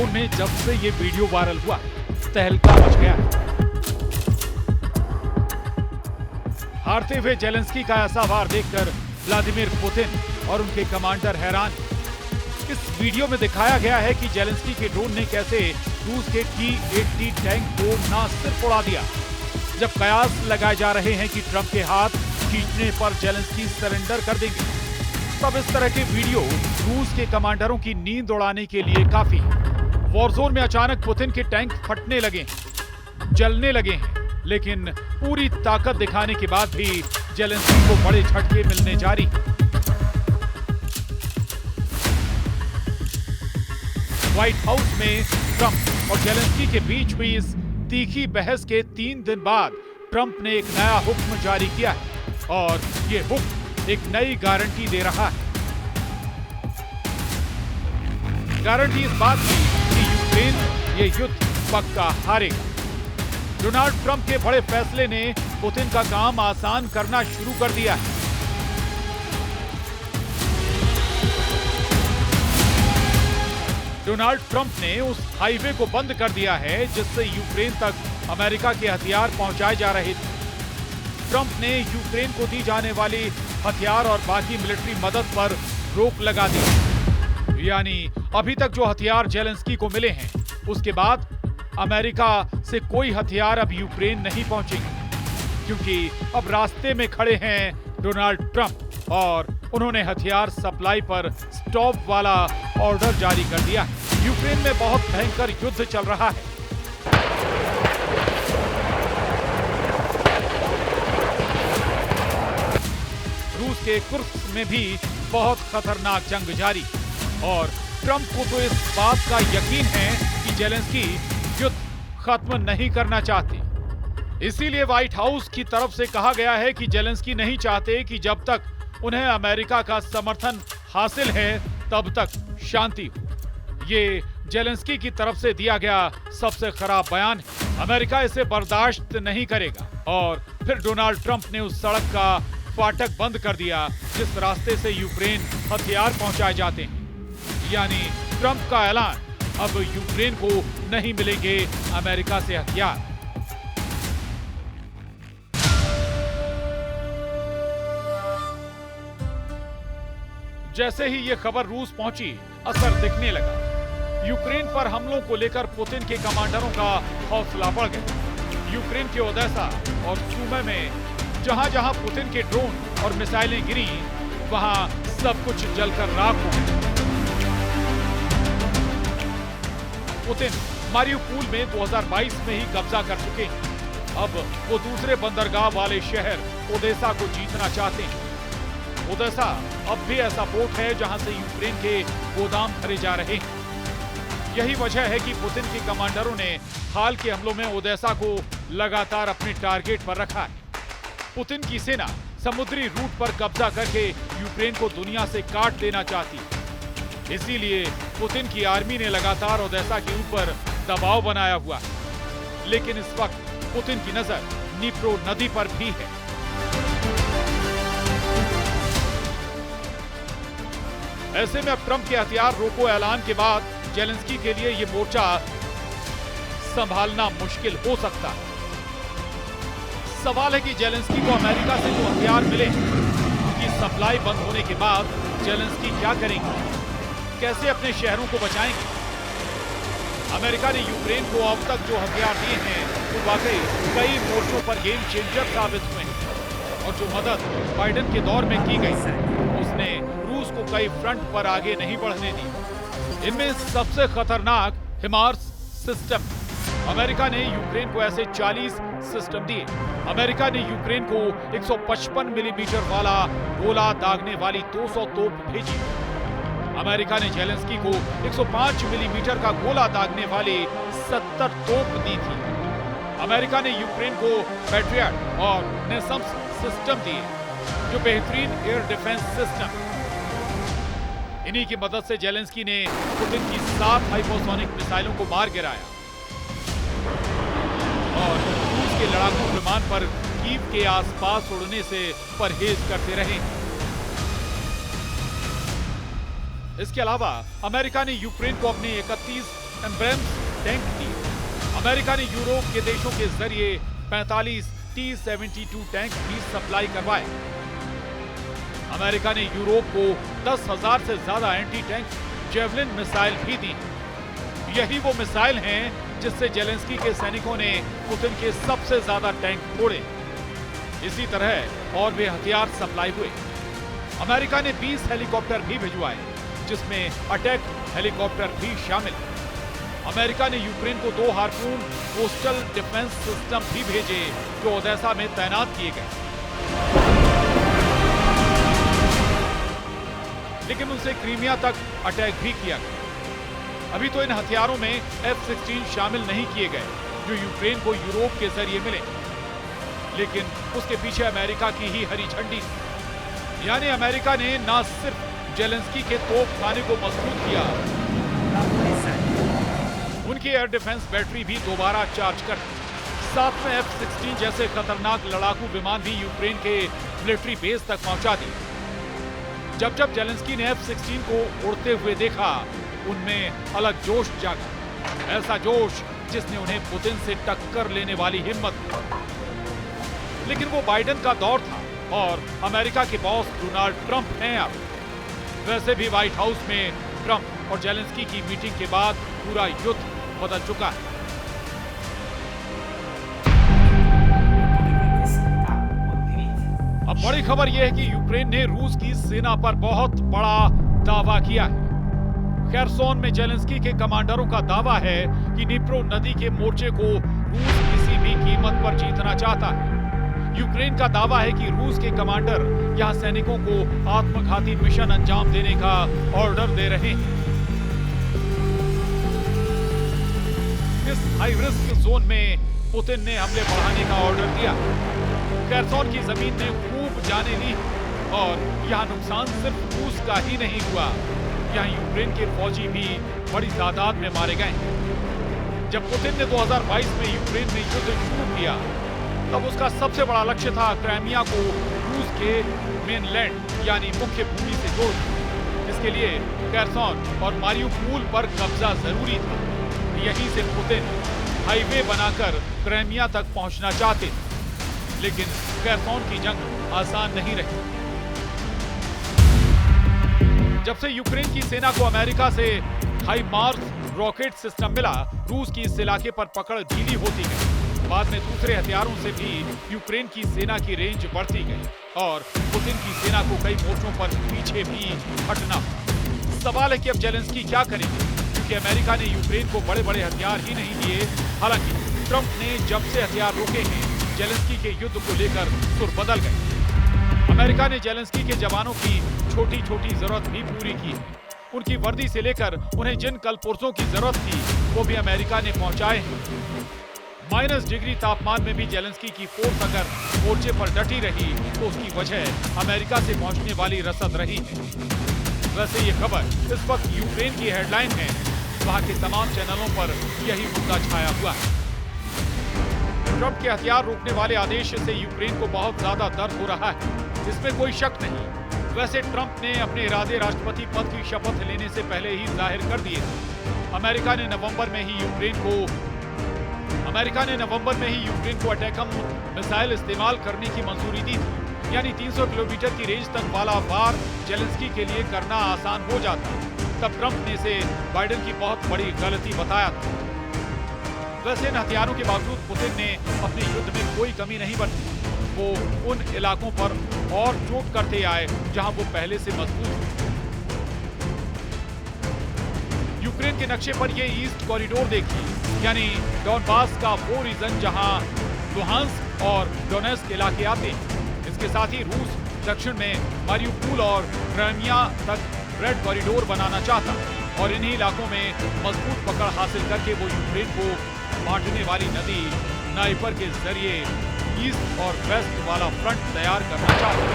Warzone में जब से ये वीडियो वायरल हुआ तहलका मच गया है। हारते हुए जेलेंस्की का ऐसा वार देखकर व्लादिमीर पुतिन और उनके कमांडर हैरान। इस वीडियो में दिखाया गया है कि जेलेंस्की के ड्रोन ने कैसे रूस के T-80 टैंक को ना सिर्फ उड़ा दिया, जब कयास लगाए जा रहे हैं कि ट्रंप के हाथ खींचने पर जेलेंस्की सरेंडर कर देंगे, तब इस तरह के वीडियो रूस के कमांडरों की नींद उड़ाने के लिए काफी है। वॉरजोन में अचानक पुतिन के टैंक फटने लगे हैं, जलने लगे हैं, लेकिन पूरी ताकत दिखाने के बाद भी जेलेंस्की को बड़े झटके मिलने जारी हैं। व्हाइट हाउस में ट्रंप और जेलेंस्की के बीच हुई इस तीखी बहस के 3 दिन बाद ट्रंप ने एक नया हुक्म जारी किया है और ये हुक्म एक नई गारंटी दे रहा है। गारंटी इस बात की कि यूक्रेन ये युद्ध पक्का हारेगा। डोनाल्ड ट्रंप के बड़े फैसले ने पुतिन का काम आसान करना शुरू कर दिया है। डोनाल्ड ट्रंप ने उस हाईवे को बंद कर दिया है जिससे यूक्रेन तक अमेरिका के हथियार पहुंचाए जा रहे थे। ट्रंप ने यूक्रेन को दी जाने वाली हथियार और बाकी मिलिट्री मदद पर रोक लगा दी। यानी अभी तक जो हथियार जेलेंस्की को मिले हैं, उसके बाद अमेरिका से कोई हथियार अब यूक्रेन नहीं पहुंचेंगे, क्योंकि अब रास्ते में खड़े हैं डोनाल्ड ट्रंप और उन्होंने हथियार सप्लाई पर स्टॉप वाला ऑर्डर जारी कर दिया है। यूक्रेन में बहुत भयंकर युद्ध चल रहा है। रूस के कुर्स्क में भी बहुत खतरनाक जंग जारी और ट्रंप को तो इस बात का यकीन है कि जेलेंस्की युद्ध खत्म नहीं करना चाहते। इसीलिए व्हाइट हाउस की तरफ से कहा गया है कि जेलेंस्की नहीं चाहते कि जब तक उन्हें अमेरिका का समर्थन हासिल है तब तक शांति हो। ये जेलेंस्की की तरफ से दिया गया सबसे खराब बयान है। अमेरिका इसे बर्दाश्त नहीं करेगा। और फिर डोनाल्ड ट्रंप ने उस सड़क का फाटक बंद कर दिया जिस रास्ते से यूक्रेन हथियार पहुंचाए जाते हैं। यानी ट्रंप का ऐलान, अब यूक्रेन को नहीं मिलेंगे अमेरिका से हथियार। जैसे ही ये खबर रूस पहुंची, असर दिखने लगा। यूक्रेन पर हमलों को लेकर पुतिन के कमांडरों का हौसला बढ़ गया। यूक्रेन के ओदेसा और सूमे में जहां जहां पुतिन के ड्रोन और मिसाइलें गिरी, वहां सब कुछ जलकर राख हो गया। पुतिन मारियुपोल में 2022 में ही कब्जा कर चुके हैं। अब वो दूसरे बंदरगाह वाले शहर ओदेसा को जीतना चाहते हैं। ओदेसा अब भी ऐसा पोर्ट है जहां से यूक्रेन के गोदाम भरे जा रहे हैं। यही वजह है कि पुतिन के कमांडरों ने हाल के हमलों में ओदेसा को लगातार अपने टारगेट पर रखा है। पुतिन की सेना समुद्री रूट पर कब्जा करके यूक्रेन को दुनिया से काट देना चाहती है। इसीलिए पुतिन की आर्मी ने लगातार ओदेसा के ऊपर दबाव बनाया हुआ है। लेकिन इस वक्त पुतिन की नजर नीप्रो नदी पर भी है। ऐसे में अब ट्रंप के हथियार रोको ऐलान के बाद जेलेंस्की के लिए ये मोर्चा संभालना मुश्किल हो सकता है। सवाल है कि जेलेंस्की को अमेरिका से जो हथियार मिले, उनकी सप्लाई बंद होने के बाद जेलेंस्की क्या करेंगे, कैसे अपने शहरों को बचाएंगे। अमेरिका ने यूक्रेन को अब तक जो हथियार दिए हैं वो वाकई कई मोर्चों पर गेम चेंजर साबित हुए हैं। और जो मदद बाइडेन के दौर में की गई, उसने रूस को कई फ्रंट पर आगे नहीं बढ़ने दी। इनमें सबसे खतरनाक हिमार्स सिस्टम। अमेरिका ने यूक्रेन को ऐसे 40 सिस्टम दिए। अमेरिका ने यूक्रेन को 155 मिलीमीटर वाला गोला दागने वाली 200 तोप भेजी। अमेरिका ने जेलेंस्की को 105 मिलीमीटर का गोला दागने वाली 70 तोप दी थी। अमेरिका ने यूक्रेन को पैट्रियट और नेसम्स सिस्टम दिए, जो बेहतरीन एयर डिफेंस सिस्टम। इन्हीं की मदद से जेलेंस्की ने पुतिन की 7 हाइपरसोनिक मिसाइलों को मार गिराया और रूस के लड़ाकू विमान पर कीव के आसपास उड़ने से परहेज करते रहे। इसके अलावा अमेरिका ने यूक्रेन को अपने 31 एब्राम्स टैंक दी। अमेरिका ने यूरोप के देशों के जरिए 45 T-72 टैंक भी सप्लाई करवाए। अमेरिका ने यूरोप को 10,000 से ज्यादा एंटी टैंक जेवलिन मिसाइल भी दी। यही वो मिसाइल हैं जिससे जेलेंस्की के सैनिकों ने पुतिन के सबसे ज्यादा टैंक फोड़े। इसी तरह और भी हथियार सप्लाई हुए। अमेरिका ने 20 हेलीकॉप्टर भी भिजवाए, जिसमें अटैक हेलीकॉप्टर भी शामिल। अमेरिका ने यूक्रेन को 2 हार्पून कोस्टल डिफेंस सिस्टम भी भेजे, जो ओडेसा में तैनात किए गए। लेकिन उनसे क्रीमिया तक अटैक भी किया गया। अभी तो इन हथियारों में F-16 शामिल नहीं किए गए, जो यूक्रेन को यूरोप के जरिए मिले। लेकिन उसके पीछे अमेरिका की ही हरी झंडी थी। यानी अमेरिका ने न सिर्फ जेलेंस्की के तोपखाने को मजबूत किया, उनकी एयर डिफेंस बैटरी भी दोबारा चार्ज कर दी। साथ में F-16 जैसे खतरनाक लड़ाकू विमान भी यूक्रेन के मिलिट्री बेस तक पहुंचा दिए। जब जेलेंस्की ने F-16 को उड़ते हुए देखा, उनमें अलग जोश जागा। ऐसा जोश जिसने उन्हें पुतिन से टक्कर लेने वाली हिम्मत दी। लेकिन वो बाइडेन का दौर था और अमेरिका के बॉस डोनाल्ड ट्रंप हैं अब। वैसे भी व्हाइट हाउस में ट्रंप और जेलेंस्की की मीटिंग के बाद पूरा युद्ध बदल चुका है। अब बड़ी खबर यह है कि यूक्रेन ने रूस की सेना पर बहुत बड़ा दावा किया है। खेरसोन में जेलेंस्की के कमांडरों का दावा है कि निप्रो नदी के मोर्चे को रूस किसी भी कीमत पर जीतना चाहता है। यूक्रेन का दावा है कि रूस के कमांडर यहां सैनिकों को आत्मघाती मिशन अंजाम देने का ऑर्डर दे रहे हैं। इस हाई रिस्क जोन में पुतिन ने हमले बढ़ाने का ऑर्डर दिया। खेरसोन की जमीन ने खूब जाने ली और यहां नुकसान सिर्फ रूस का ही नहीं हुआ, यहां यूक्रेन के फौजी भी बड़ी तादाद में मारे गए। जब पुतिन ने 2022 में यूक्रेन में युद्ध शुरू किया, तब उसका सबसे बड़ा लक्ष्य था क्राइमिया को रूस के मेनलैंड यानी मुख्य भूमि से जोड़ना। इसके लिए खेरसोन और मारियुपोल पर कब्जा जरूरी था। यहीं से पुतिन हाईवे बनाकर क्राइमिया तक पहुंचना चाहते थे। लेकिन खेरसोन की जंग आसान नहीं रही। जब से यूक्रेन की सेना को अमेरिका से हाइमार्स रॉकेट सिस्टम मिला, रूस की इस इलाके पर पकड़ ढीली होती गई। बाद में दूसरे हथियारों से भी यूक्रेन की सेना की रेंज बढ़ती गई और पुतिन की सेना को कई मोर्चों पर पीछे भी हटना। सवाल है कि अब जेलेंस्की क्या करेंगे, क्योंकि अमेरिका ने यूक्रेन को बड़े बड़े हथियार ही नहीं दिए। हालांकि ट्रंप ने जब से हथियार रोके हैं, जेलेंस्की के युद्ध को लेकर सुर बदल गए। अमेरिका ने जेलेंस्की के जवानों की छोटी छोटी जरूरत भी पूरी की। उनकी वर्दी से लेकर उन्हें जिन कलपुर्जों की जरूरत थी, वो भी अमेरिका ने पहुंचाए हैं। -डिग्री तापमान में भी जेलेंस्की की फोर्स अगर मोर्चे पर डटी रही, तो उसकी वजह अमेरिका से पहुंचने वाली रसद रही है। वैसे ये खबर इस वक्त यूक्रेन की हेडलाइन है। वहां के तमाम चैनलों पर यही मुद्दा छाया हुआ है। ट्रंप के हथियार रोकने वाले आदेश से यूक्रेन को बहुत ज्यादा दर्द हो रहा है, इसमें कोई शक नहीं। वैसे ट्रंप ने अपने इरादे राष्ट्रपति पद की शपथ लेने से पहले ही जाहिर कर दिए थे। अमेरिका ने नवंबर में ही यूक्रेन को अटैकम मिसाइल इस्तेमाल करने की मंजूरी दी थी। यानी 300 किलोमीटर की रेंज तक वाला वार जेलेंस्की के लिए करना आसान हो जाता। तब ट्रंप ने इसे बाइडेन की बहुत बड़ी गलती बताया था। वैसे इन हथियारों के बावजूद पुतिन ने अपने युद्ध में कोई कमी नहीं बरती। वो उन इलाकों पर और चोट करते आए जहां वो पहले से मजबूत थे। यूक्रेन के नक्शे पर ये ईस्ट कॉरिडोर देखिए, यानी डॉनबास का वो रीजन जहां लुहांस्क और डोनेस्क इलाके आते हैं। इसके साथ ही रूस दक्षिण में मारियुपोल और क्राइमिया तक रेड कॉरिडोर बनाना चाहता और इन्हीं इलाकों में मजबूत पकड़ हासिल करके वो यूक्रेन को बांटने वाली नदी नाइपर के जरिए ईस्ट और वेस्ट वाला फ्रंट तैयार करना चाहता है।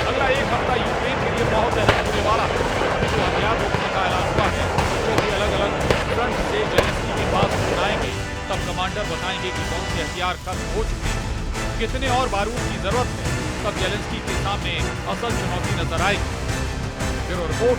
अगला एक हफ्ता यूक्रेन के लिए बहुत अहम होने वाला है। जो हथियार रोकने का ऐलान हुआ है, जो भी अलग अलग फ्रंट से जेलेंस्की के पास आएंगे, तब कमांडर बताएंगे कि कौन से हथियार खत्म हो चुके हैं, कितने और बारूद की जरूरत है। तब जेलेंस्की के सामने असल चुनौती नजर आएगी। Bureau report.